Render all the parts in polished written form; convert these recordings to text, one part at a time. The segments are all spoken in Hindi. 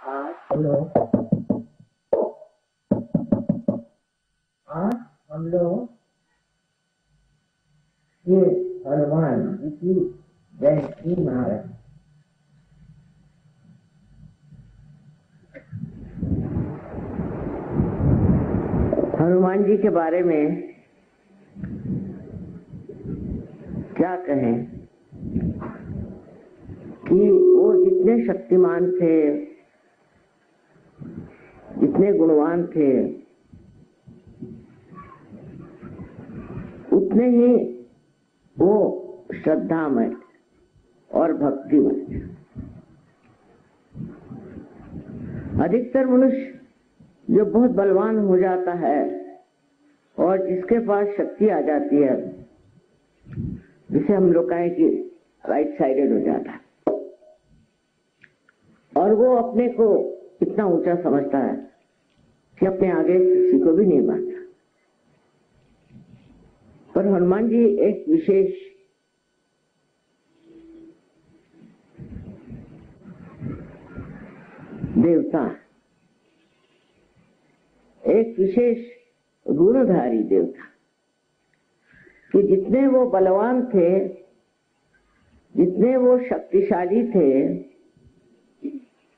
आज हम लोग ये हनुमान जी की जयंती मना रहे हैं। हनुमान जी के बारे में क्या कहें कि वो जितने शक्तिमान थे, जितने गुणवान थे, उतने ही वो श्रद्धामय और भक्तिमय। अधिकतर मनुष्य जो बहुत बलवान हो जाता है और जिसके पास शक्ति आ जाती है, जिसे हम लोग कहें कि राइट साइडेड हो जाता है, और वो अपने को इतना ऊंचा समझता है कि अपने आगे किसी को भी नहीं मानता। पर हनुमान जी एक विशेष देवता, एक विशेष गुणधारी देवता, कि जितने वो बलवान थे, जितने वो शक्तिशाली थे,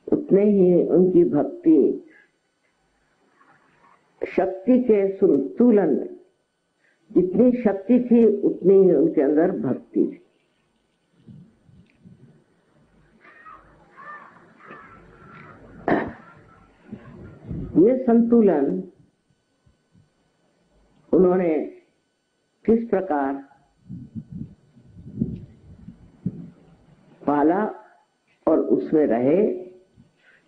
उतने ही उनकी भक्ति, शक्ति के संतुलन में जितनी शक्ति थी उतनी ही उनके अंदर भक्ति थी। ये संतुलन उन्होंने किस प्रकार पाला और उसमें रहे,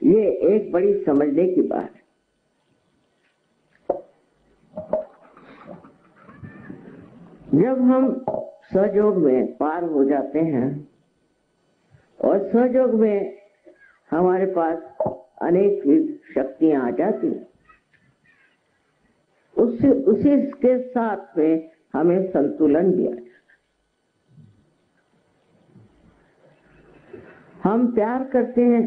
ये एक बड़ी समझने की बात है। जब हम सहयोग में पार हो जाते हैं और सहयोग में हमारे पास अनेक शक्तियां आ जाती, उसी के साथ में हमें संतुलन भी आ जाता। हम प्यार करते हैं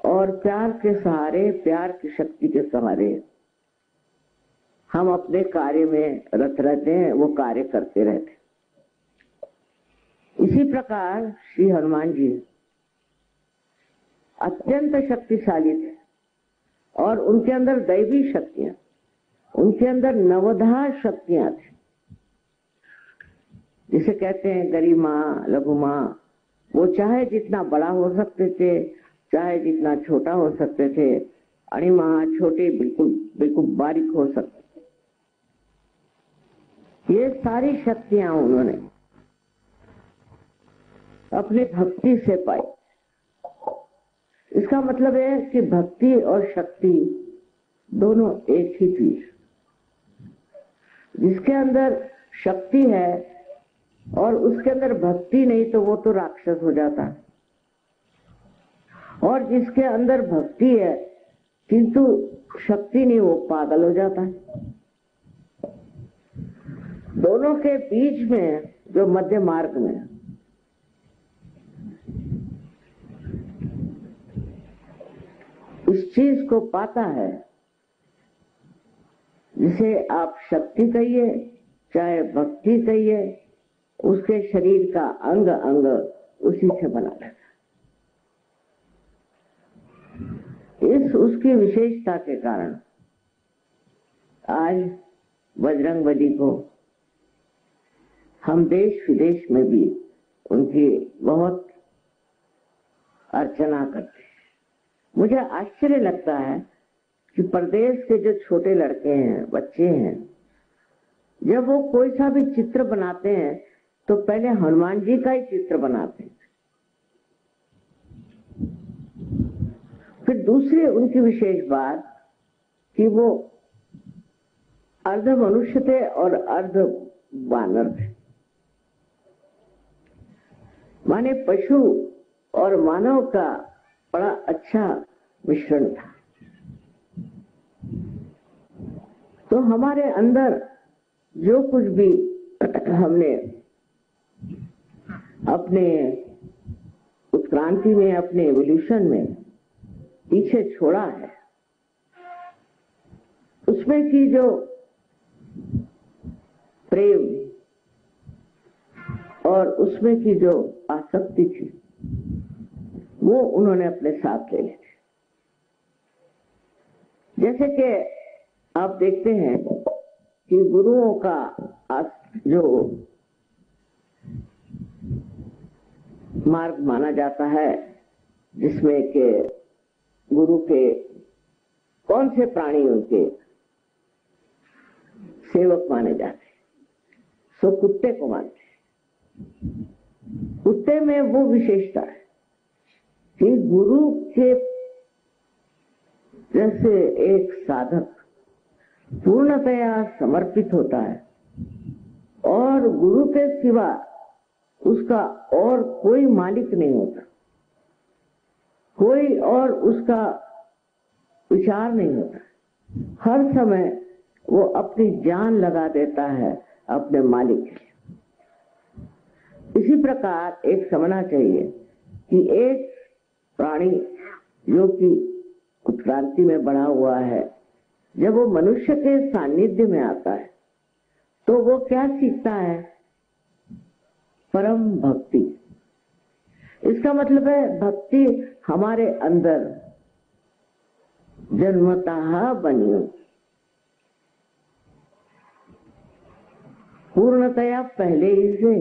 और प्यार के सहारे, प्यार की शक्ति के सहारे हम अपने कार्य में रत रहते हैं, वो कार्य करते रहते हैं। इसी प्रकार श्री हनुमान जी अत्यंत शक्तिशाली थे और उनके अंदर दैवी शक्तियां, उनके अंदर नवधा शक्तियां थी, जिसे कहते हैं गरिमा, लघुमा। वो चाहे जितना बड़ा हो सकते थे, चाहे जितना छोटा हो सकते थे, अणिमा, छोटे, बिल्कुल बिल्कुल बारीक हो सकते। ये सारी शक्तियां उन्होंने अपनी भक्ति से पाई। इसका मतलब है कि भक्ति और शक्ति दोनों एक ही चीज। जिसके अंदर शक्ति है और उसके अंदर भक्ति नहीं, तो वो तो राक्षस हो जाता है, और जिसके अंदर भक्ति है किंतु शक्ति नहीं, वो पागल हो जाता है। दोनों के बीच में जो मध्य मार्ग में इस चीज को पाता है, जिसे आप शक्ति कहिए चाहे भक्ति कहिए, उसके शरीर का अंग अंग उसी से बना रहता है। इस उसकी विशेषता के कारण आज बजरंगबली को हम देश विदेश में भी उनकी बहुत अर्चना करते हैं। मुझे आश्चर्य लगता है कि प्रदेश के जो छोटे लड़के हैं, बच्चे हैं, जब वो कोई सा भी चित्र बनाते हैं तो पहले हनुमान जी का ही चित्र बनाते हैं। फिर दूसरी उनकी विशेष बात कि वो अर्ध मनुष्य थे और अर्ध वानर थे, माने पशु और मानव का बड़ा अच्छा मिश्रण था। तो हमारे अंदर जो कुछ भी हमने अपने उत्क्रांति में, अपने एवोल्यूशन में पीछे छोड़ा है, उसमें की जो प्रेम और उसमें की जो आसक्ति थी, वो उन्होंने अपने साथ ले ली थी। जैसे कि आप देखते हैं कि गुरुओं का जो मार्ग माना जाता है, जिसमें के गुरु के कौन से प्राणी उनके सेवक माने जाते हैं, सो कुत्ते को मानते हैं। कुत्ते में वो विशेषता है कि गुरु के जैसे एक साधक पूर्णतया समर्पित होता है और गुरु के सिवा उसका और कोई मालिक नहीं होता, कोई और उसका विचार नहीं होता। हर समय वो अपनी जान लगा देता है अपने मालिक के लिए। इसी प्रकार एक समझना चाहिए कि एक प्राणी जो कि उत्क्रांति में बढ़ा हुआ है, जब वो मनुष्य के सानिध्य में आता है तो वो क्या सीखता है? परम भक्ति। इसका मतलब है भक्ति हमारे अंदर जन्मतः बनी हो, पूर्णतया पहले ही से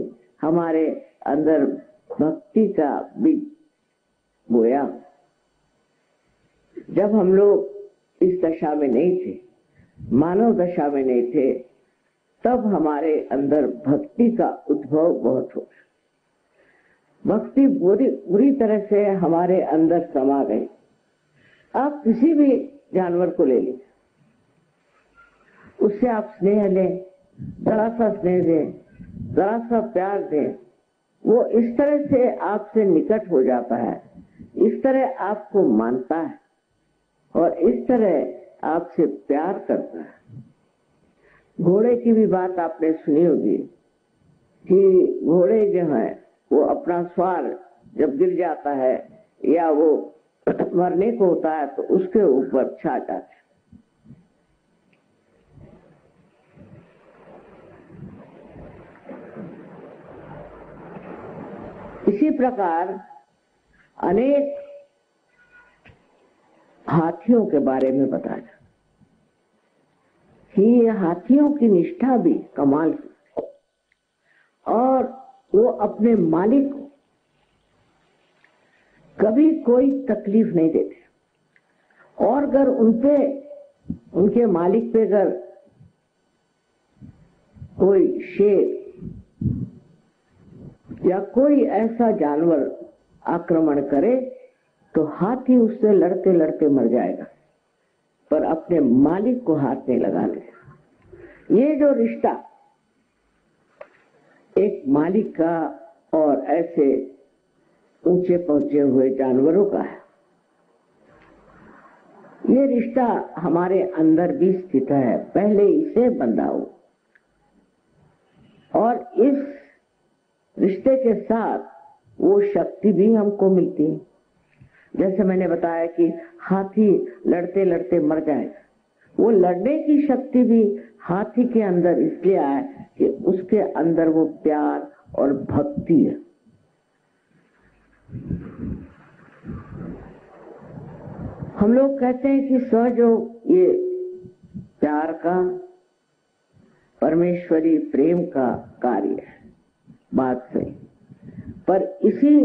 हमारे अंदर भक्ति का बीज बोया। जब हम लोग इस दशा में नहीं थे, मानव दशा में नहीं थे, तब हमारे अंदर भक्ति का उद्भव बहुत हो गया। भक्ति बुरी तरह से हमारे अंदर समा गई। आप किसी भी जानवर को ले लीजिए, उससे आप स्नेह लें, जरा सा स्नेह दें, जरा सा प्यार दें, वो इस तरह से आपसे निकट हो जाता है, इस तरह आपको मानता है और इस तरह आपसे प्यार करता है। घोड़े की भी बात आपने सुनी होगी कि घोड़े जो है वो अपना सवार जब गिर जाता है या वो मरने को होता है तो उसके ऊपर छा जाता है। इसी प्रकार अनेक हाथियों के बारे में बताया कि ये हाथियों की निष्ठा भी कमाल की और वो अपने मालिक को कभी कोई तकलीफ नहीं देते, और अगर उनपे उनके मालिक पे अगर कोई शेर या कोई ऐसा जानवर आक्रमण करे तो हाथी उससे लड़ते लड़ते मर जाएगा, पर अपने मालिक को हाथ नहीं लगाने। ये जो रिश्ता एक मालिक का और ऐसे ऊंचे पहुंचे हुए जानवरों का है, ये रिश्ता हमारे अंदर भी स्थित है, पहले इसे बंधा हो। और इस रिश्ते के साथ वो शक्ति भी हमको मिलती है। जैसे मैंने बताया कि हाथी लड़ते लड़ते मर जाएगा, वो लड़ने की शक्ति भी हाथी के अंदर इसलिए आए कि उसके अंदर वो प्यार और भक्ति है। हम लोग कहते हैं कि सहयोग ये प्यार का, परमेश्वरी प्रेम का कार्य है, बात सही, पर इसी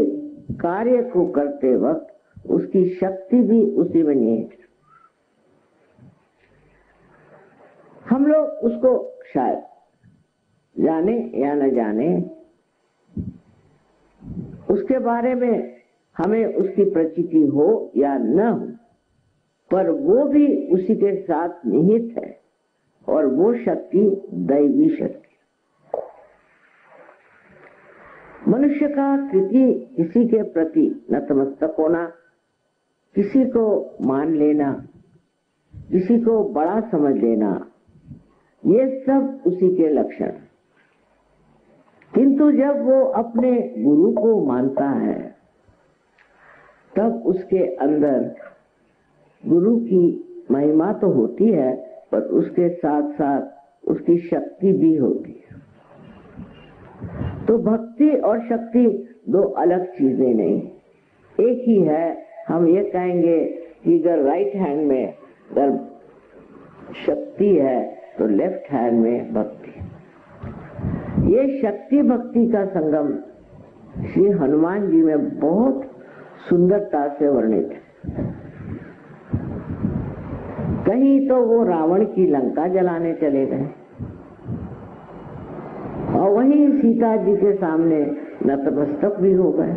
कार्य को करते वक्त उसकी शक्ति भी उसी में निहित है। हम लोग उसको शायद जाने या न जाने, उसके बारे में हमें उसकी प्रचिति हो या न हो, पर वो भी उसी के साथ निहित है और वो शक्ति दैवी शक्ति। मनुष्य का किसी के प्रति नतमस्तक होना, किसी को मान लेना, किसी को बड़ा समझ लेना, ये सब उसी के लक्षण। किंतु जब वो अपने गुरु को मानता है तब उसके अंदर गुरु की महिमा तो होती है, पर उसके साथ साथ उसकी शक्ति भी होती है। तो भक्ति और शक्ति दो अलग चीजें नहीं, एक ही है। हम ये कहेंगे कि अगर राइट हैंड में अगर शक्ति है तो लेफ्ट हैंड में भक्ति। ये शक्ति भक्ति का संगम श्री हनुमान जी में बहुत सुंदरता से वर्णित है। कहीं तो वो रावण की लंका जलाने चले गए और वहीं सीता जी के सामने नतमस्तक भी हो गए।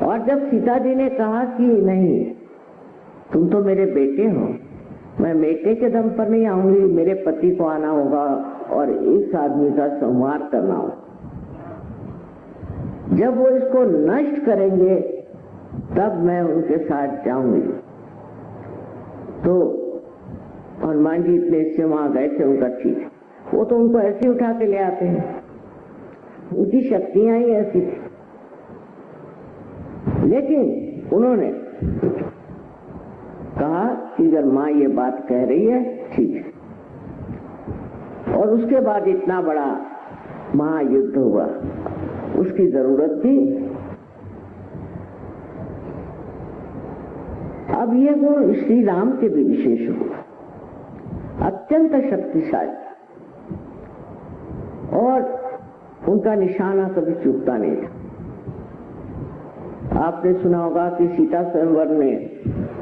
और जब सीता जी ने कहा कि नहीं, तुम तो मेरे बेटे हो, मैं बेटे के दम पर नहीं आऊंगी, मेरे पति को आना होगा और इस आदमी का संहार करना होगा। जब वो इसको नष्ट करेंगे तब मैं उनके साथ जाऊंगी। तो हनुमान जी इतने से वहां गए थे, उनका ठीक है, वो तो उनको ऐसे उठा के ले आते हैं, उनकी शक्तियां ही ऐसी थी। लेकिन उन्होंने कहा कि अगर माँ ये बात कह रही है ठीक है। और उसके बाद इतना बड़ा महायुद्ध हुआ, उसकी जरूरत थी। अब ये गुण श्री राम के भी विशेष हुआ, अत्यंत शक्तिशाली, और उनका निशाना कभी चूकता नहीं था। आपने सुना होगा कि सीता स्वयंवर में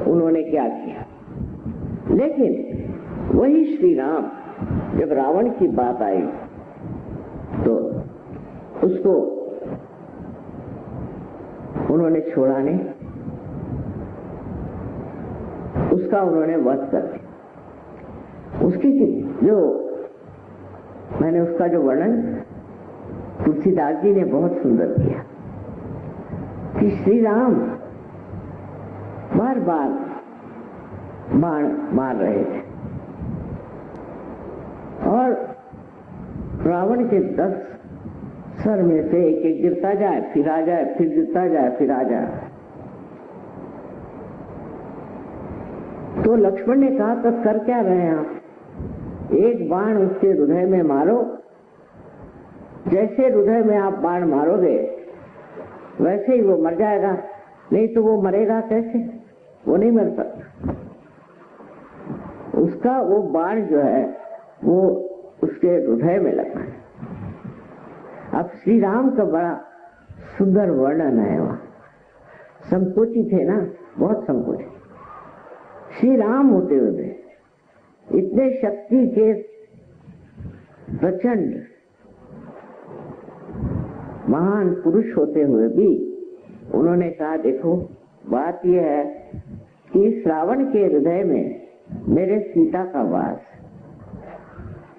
उन्होंने क्या किया। लेकिन वही श्री राम जब रावण की बात आई तो उसको उन्होंने छोड़ा नहीं, उसका उन्होंने वध कर दिया। उसकी जो मैंने उसका जो वर्णन तुलसीदास जी ने बहुत सुंदर किया कि श्री राम बार बार बाण मार रहे थे और रावण के 10 सर में से एक एक गिरता जाए, फिर आ जाए, फिर गिरता जाए, फिर आ जाए। तो लक्ष्मण ने कहा, तब कर क्या रहे हैं आप? एक बाण उसके हृदय में मारो, जैसे हृदय में आप बाण मारोगे वैसे ही वो मर जाएगा, नहीं तो वो मरेगा कैसे? वो नहीं मर सकता। उसका वो बाण जो है वो उसके हृदय में लगा है। अब श्री राम का बड़ा सुंदर वर्णन है वहां। संकोची थे ना, बहुत संकोची। श्री राम होते हुए इतने शक्ति के प्रचंड महान पुरुष होते हुए भी उन्होंने कहा, देखो बात यह है कि श्रावण के हृदय में मेरे सीता का वास,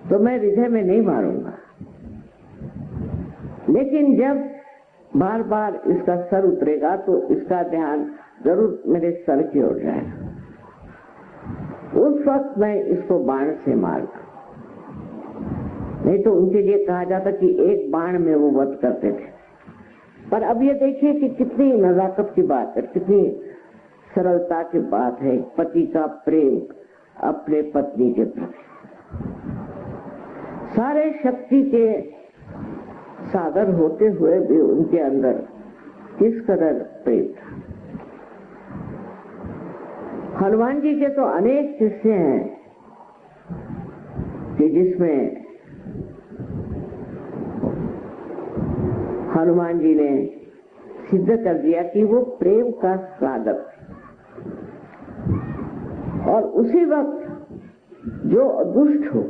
तो मैं हृदय में नहीं मारूंगा। लेकिन जब बार बार इसका सर उतरेगा तो इसका ध्यान जरूर मेरे सर की ओर जाएगा, उस वक्त मैं इसको बाण से मारूंगा। नहीं तो उनके लिए कहा जाता कि एक बाण में वो वध करते थे। पर अब ये देखिए कि कितनी नजाकत की बात है, कितनी सरलता की बात है, पति का प्रेम अपने पत्नी के प्रति। सारे शक्ति के सागर होते हुए भी उनके अंदर किस कदर प्रेम था। हनुमान जी के तो अनेक किस्से हैं कि जिसमें हनुमान जी ने सिद्ध कर दिया कि वो प्रेम का सागर थे। और उसी वक्त जो दुष्ट हो,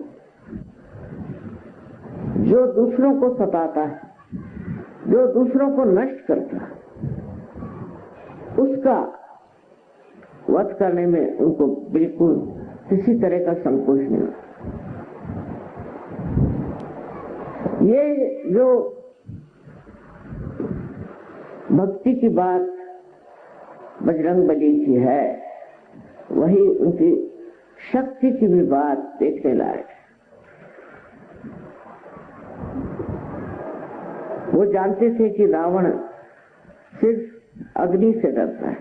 जो दूसरों को सताता है, जो दूसरों को नष्ट करता है, उसका वध करने में उनको बिल्कुल किसी तरह का संकोच नहीं होता। ये जो भक्ति की बात बजरंगबली की है, वही उनकी शक्ति की भी बात देखने लायक है। वो जानते थे कि रावण सिर्फ अग्नि से डरता है।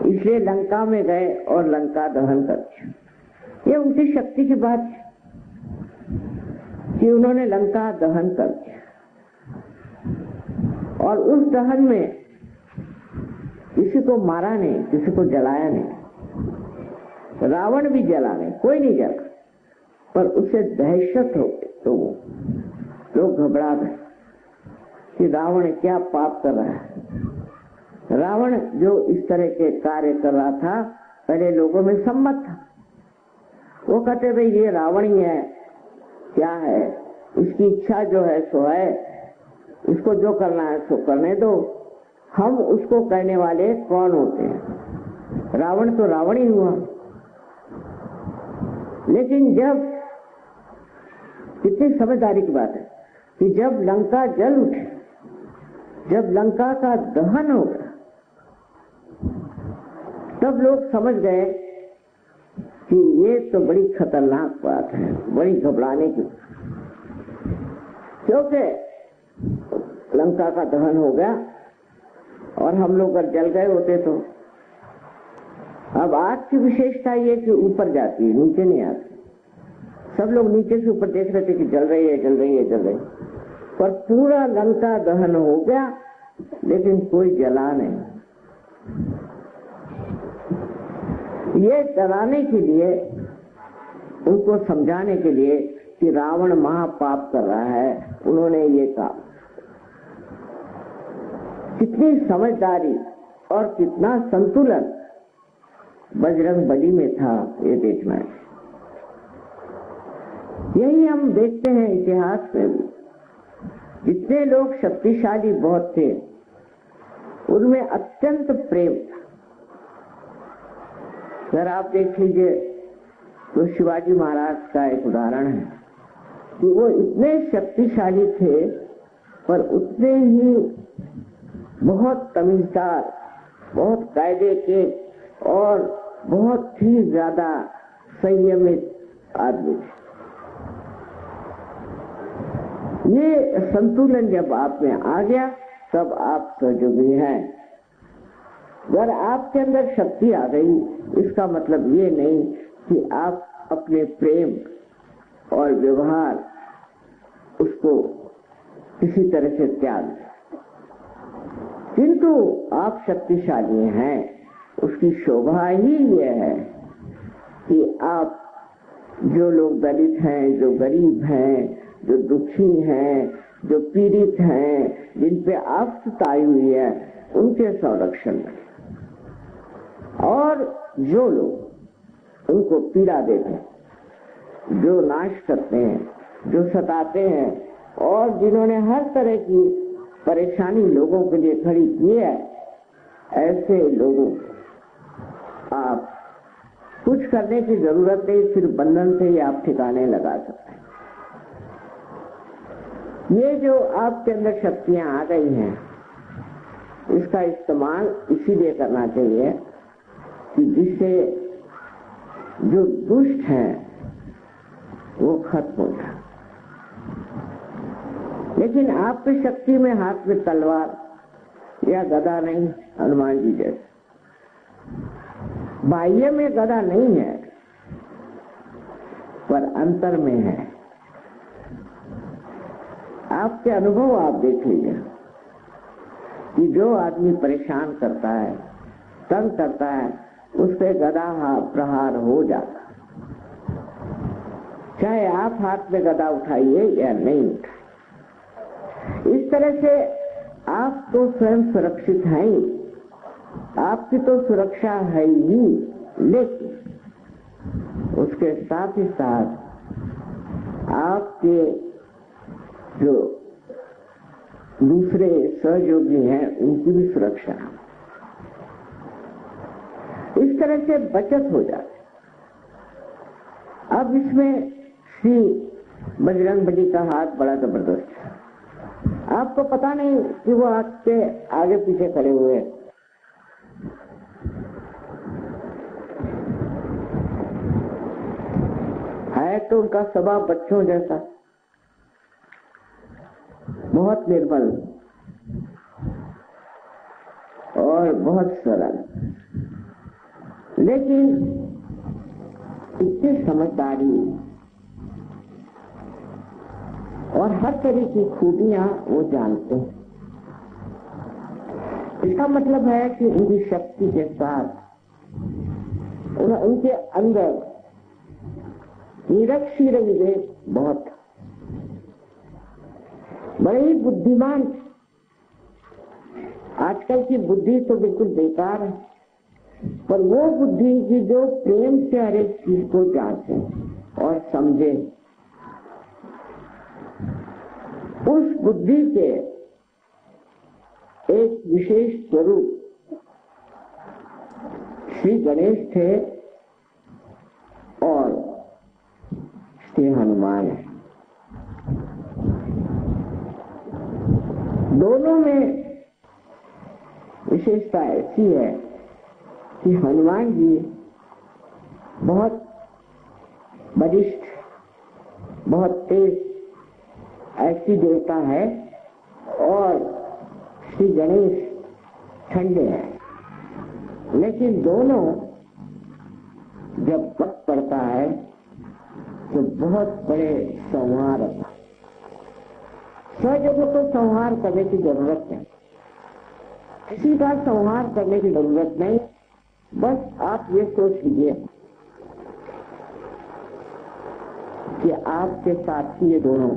इसलिए लंका में गए और लंका दहन कर दिया। ये उनकी शक्ति की बात है कि उन्होंने लंका दहन कर दिया, और उस दहन में किसी को मारा नहीं, किसी को जलाया नहीं। रावण भी जला नहीं, कोई नहीं जला, पर उसे दहशत हो गई। तो लोग घबरा गए कि रावण क्या पाप कर रहा है। रावण जो इस तरह के कार्य कर रहा था, पहले लोगों में सम्मत था। वो कहते भाई ये रावण ही है, क्या है, इसकी इच्छा जो है सो है, इसको जो करना है सो करने दो, हम उसको कहने वाले कौन होते हैं। रावण तो रावण ही हुआ। लेकिन जब, कितनी समझदारी की बात है कि जब लंका जल उठे, जब लंका का दहन हो गया, तब लोग समझ गए कि ये तो बड़ी खतरनाक बात है, बड़ी घबराने की। क्योंकि लंका का दहन हो गया और हम लोग अगर जल गए होते तो। अब आग की विशेषता ये कि ऊपर जाती है, नीचे नहीं आती। सब लोग नीचे से ऊपर देख रहे थे कि जल रही है, जल रही है, जल रही है, पर पूरा लंका दहन हो गया, लेकिन कोई जला नहीं। ये डराने के लिए, उनको समझाने के लिए कि रावण महापाप कर रहा है, उन्होंने ये कहा। कितनी समझदारी और कितना संतुलन बजरंगबली में था, ये देखना है। यही हम देखते हैं इतिहास में भी। जितने लोग शक्तिशाली बहुत थे, उनमें अत्यंत प्रेम था। अगर आप देख लीजिए तो शिवाजी महाराज का एक उदाहरण है कि वो इतने शक्तिशाली थे, पर उतने ही बहुत तमीज़दार, बहुत कायदे के और बहुत ही ज्यादा संयमित आदमी थे। ये संतुलन जब आप में आ गया, तब आप सहयोगी हैं। अगर आपके अंदर शक्ति आ गई, इसका मतलब ये नहीं कि आप अपने प्रेम और व्यवहार उसको किसी तरह से त्याग दें। किंतु आप शक्तिशाली हैं, उसकी शोभा ही ये है कि आप, जो लोग दलित हैं, जो गरीब हैं, जो दुखी हैं, जो पीड़ित हैं, जिन पे आफत आई हुई है, उनके संरक्षण में, और जो लोग उनको पीड़ा देते हैं, जो नाश करते हैं, जो सताते हैं, और जिन्होंने हर तरह की परेशानी लोगों के लिए खड़ी की है, ऐसे लोगों आप कुछ करने की जरूरत नहीं, सिर्फ बंधन से ही आप ठिकाने लगा सकते हैं। ये जो आपके अंदर शक्तियां आ गई हैं, इसका इस्तेमाल इसीलिए करना चाहिए कि जिससे जो दुष्ट हैं वो खत्म हो जाए। लेकिन आपकी शक्ति में हाथ में तलवार या गदा नहीं, हनुमान जी जैसे। बाह्य में गदा नहीं है, पर अंतर में है। आपके अनुभव आप देख लीजिए कि जो आदमी परेशान करता है, तंग करता है, उस पे गदा प्रहार हो जाता, चाहे आप हाथ में गदा उठाइए या नहीं उठाइए। इस तरह से आप तो स्वयं सुरक्षित हैं, आपकी तो सुरक्षा है ही, लेकिन उसके साथ ही साथ आपके जो दूसरे सहयोगी हैं, उनकी भी सुरक्षा। इस तरह से बचत हो जाती। अब इसमें श्री बजरंगबली का हाथ बड़ा जबरदस्त है। आपको पता नहीं कि वो आपके आगे पीछे खड़े हुए हैं। है तो उनका स्वभाव बच्चों जैसा, बहुत निर्बल और बहुत सरल, लेकिन इतनी समझदारी और हर तरह की खूबियां वो जानते हैं। इसका मतलब है कि उनकी शक्ति के साथ उनके अंदर निरक्षर विवेक बहुत बड़े ही बुद्धिमान। आजकल की बुद्धि तो बिल्कुल बेकार है, पर वो बुद्धि की जो प्रेम से हर एक चीज को जांचे और समझे, उस बुद्धि के एक विशेष स्वरूप श्री गणेश थे और श्री हनुमान है। दोनों में विशेषता ऐसी है कि हनुमान जी बहुत बलिष्ठ, बहुत तेज ऐसी देवता है और श्री गणेश ठंडे हैं। लेकिन दोनों जब वक्त पड़ता है तो बहुत बड़े संहार, सहजों को संहार करने की जरूरत है, किसी का संहार करने की जरूरत नहीं। बस आप ये सोच लीजिए कि आपके साथ ही ये दोनों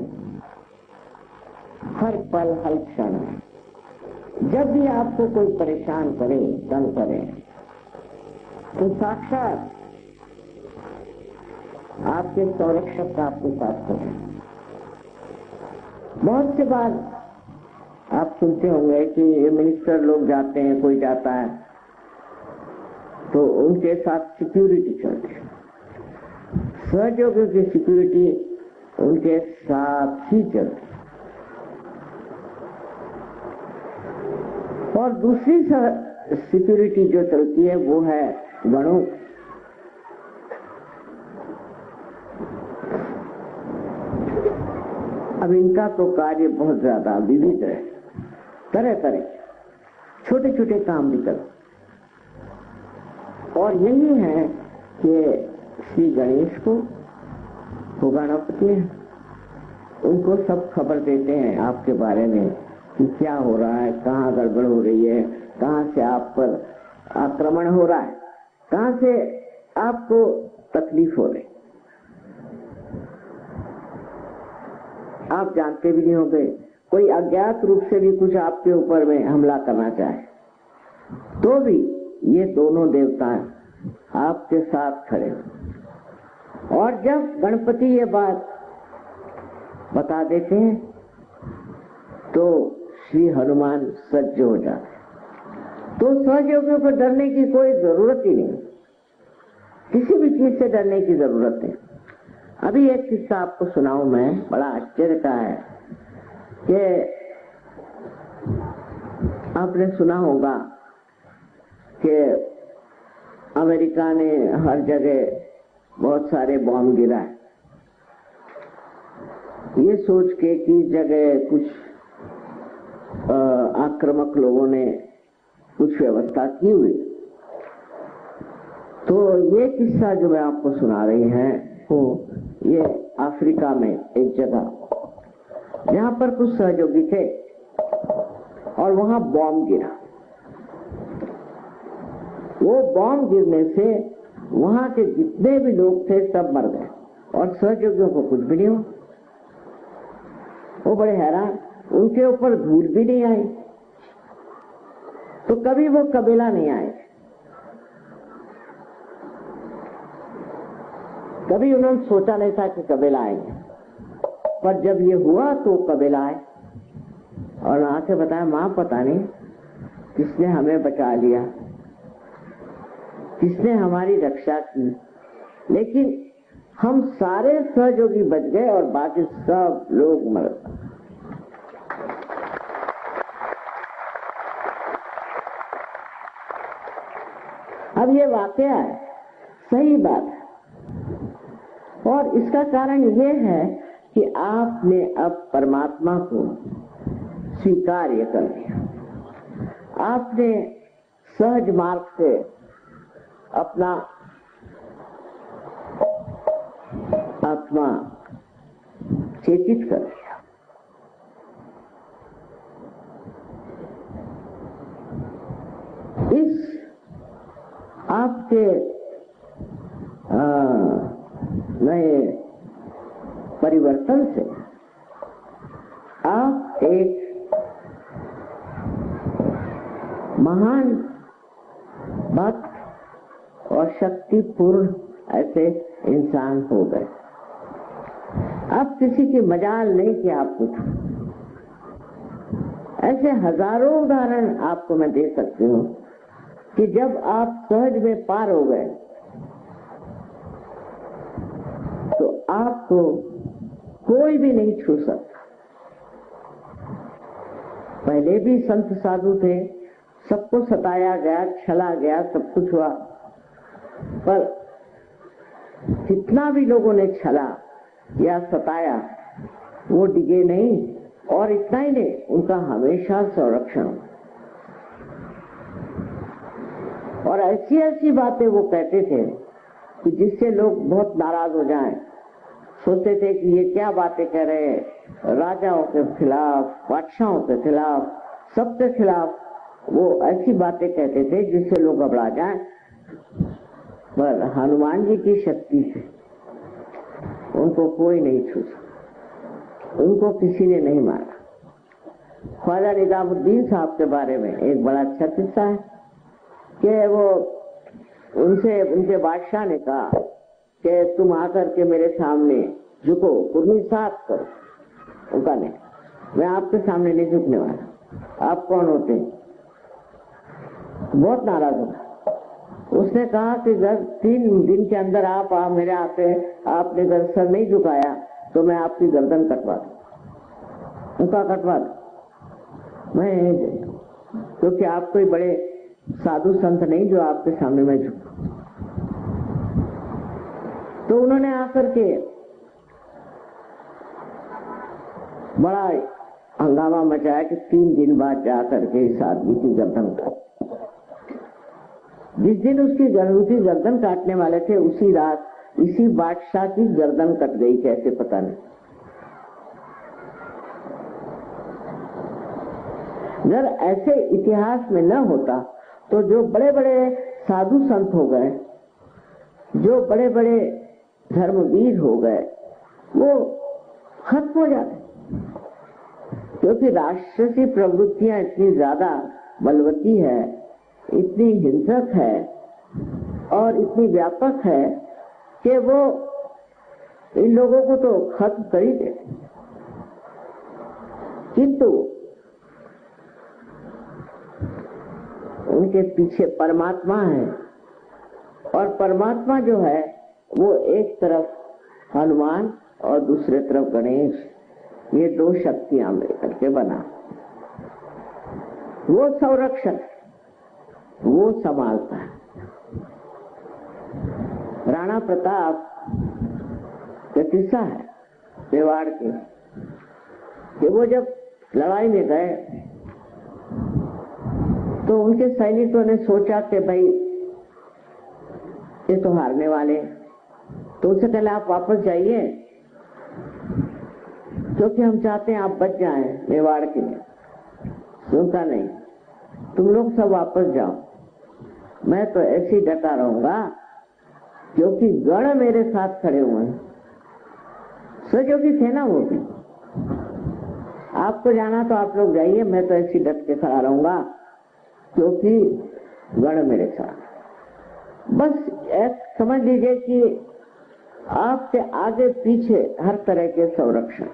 हर पल हर क्षण है। जब भी आपको कोई परेशान करे, तंग करे, तो साक्षात आपके संरक्षक आपके साथ होते। बहुत से बार आप सुनते होंगे कि ये मिनिस्टर लोग जाते हैं, कोई जाता है तो उनके साथ सिक्योरिटी चलती है। सहयोगियों की सिक्योरिटी उनके साथ ही चलती है। और दूसरी सिक्योरिटी जो चलती है वो है गणों। अब इनका तो कार्य बहुत ज्यादा विविध है, तरह तरह छोटे छोटे काम भी करते। और यही है कि श्री गणेश को वो गणपति है, उनको सब खबर देते हैं आपके बारे में कि क्या हो रहा है, कहाँ गड़बड़ हो रही है, कहाँ से आप पर आक्रमण हो रहा है, कहाँ से आपको तकलीफ हो रही। आप जानते भी नहीं होंगे, कोई अज्ञात रूप से भी कुछ आपके ऊपर में हमला करना चाहे तो भी ये दोनों देवताएं आपके साथ खड़े। और जब गणपति ये बात बता देते हैं तो श्री हनुमान सज्ज हो जाते। तो सहयोगियों को डरने की कोई जरूरत ही नहीं, किसी भी चीज से डरने की जरूरत नहीं। अभी एक किस्सा आपको सुनाऊं मैं, बड़ा आश्चर्य का है कि आपने सुना होगा कि अमेरिका ने हर जगह बहुत सारे बॉम्ब गिराए, ये सोच के कि जगह कुछ आक्रामक लोगों ने कुछ व्यवस्था की हुई। तो ये किस्सा जो मैं आपको सुना रही है वो ये अफ्रीका में एक जगह जहां पर कुछ सहयोगी थे और वहां बॉम्ब गिरा। वो बॉम्ब गिरने से वहां के जितने भी लोग थे सब मर गए और सहयोगियों को कुछ भी नहीं हुआ। वो बड़े हैरान, उनके ऊपर धूल भी नहीं आई। तो कभी वो कबीला नहीं आए, कभी उन्होंने सोचा नहीं था कि कबीला आएंगे, पर जब ये हुआ तो कबीला आए और आके बताया मां पता नहीं किसने हमें बचा लिया, किसने हमारी रक्षा की, लेकिन हम सारे सहयोगी बच गए और बाकी सब लोग मर गए। अब ये वाकया है, सही बात है, और इसका कारण ये है कि आपने अब परमात्मा को स्वीकार्य कर लिया। आपने सहज मार्ग से अपना आत्मा चेतित कर लिया। इस आपके नए परिवर्तन से आप एक महान भक्त और शक्तिपूर्ण ऐसे इंसान हो गए। अब किसी की मजाल नहीं कि आप कुछ, ऐसे हजारों उदाहरण आपको मैं दे सकती हूँ कि जब आप सहज में पार हो गए तो आपको कोई भी नहीं छू सकता। पहले भी संत साधु थे, सबको सताया गया, छला गया, सब कुछ हुआ, पर जितना भी लोगों ने छला या सताया वो डिगे नहीं। और इतना ही नहीं, उनका हमेशा संरक्षण। और ऐसी ऐसी बातें वो कहते थे कि जिससे लोग बहुत नाराज हो जाएं। सोचते थे कि ये क्या बातें कह रहे हैं, राजाओं के खिलाफ, बादशाहों के खिलाफ, सबके खिलाफ वो ऐसी बातें कहते थे जिससे लोग घबरा जाएं। पर हनुमान जी की शक्ति से उनको कोई नहीं छू सका, उनको किसी ने नहीं मारा। ख्वाजा निजामुद्दीन साहब के बारे में एक बड़ा अच्छा किस्सा है कि वो उनसे उनके बादशाह ने कहा कि तुम आकर के मेरे सामने झुको, कुर्मी साफ करो। उनका नहीं, मैं आपके सामने नहीं झुकने वाला, आप कौन होते हैं? बहुत नाराज होगा। उसने कहा कि अगर 3 दिन के अंदर आप मेरे आके आपने अगर सर नहीं झुकाया तो मैं आपकी गर्दन कटवा दूं। उनका कटवा दूं मैं, क्योंकि आप कोई बड़े साधु संत नहीं जो आपके सामने मैं झुकूं। तो उन्होंने आकर के बड़ा हंगामा मचाया कि 3 दिन बाद जाकर के इस आदमी की गर्दन काट। जिस दिन उसकी गर्दन काटने वाले थे उसी रात इसी बादशाह की गर्दन कट गई, कैसे पता नहीं। अगर ऐसे इतिहास में न होता तो जो बड़े बड़े साधु संत हो गए, जो बड़े बड़े धर्मवीर हो गए, वो खत्म हो जाते। क्योंकि राक्षसी प्रवृत्तियां इतनी ज्यादा बलवती है, इतनी हिंसक है और इतनी व्यापक है कि वो इन लोगों को तो खत्म कर ही दे। किंतु उनके पीछे परमात्मा है, और परमात्मा जो है वो एक तरफ हनुमान और दूसरे तरफ गणेश, ये 2 शक्तियां मिलकर के बना। वो संरक्षण, वो संभालता है। राणा प्रताप का किस्सा है मेवाड़ के, कि वो जब लड़ाई में गए तो उनके सैनिकों ने सोचा कि भाई ये तो हारने वाले, तो उससे पहले आप वापस जाइए, क्योंकि हम चाहते हैं आप बच जाएं मेवाड़ के लिए। सुनता नहीं, तुम लोग सब वापस जाओ, मैं तो ऐसे ही डटा रहूंगा क्योंकि गण मेरे साथ खड़े हुए हैं। सोचो की थे ना वो भी, आपको जाना तो आप लोग जाइए, मैं तो ऐसे डट के खड़ा रहूंगा क्योंकि गण मेरे साथ। बस समझ लीजिए कि आपके आगे पीछे हर तरह के संरक्षण।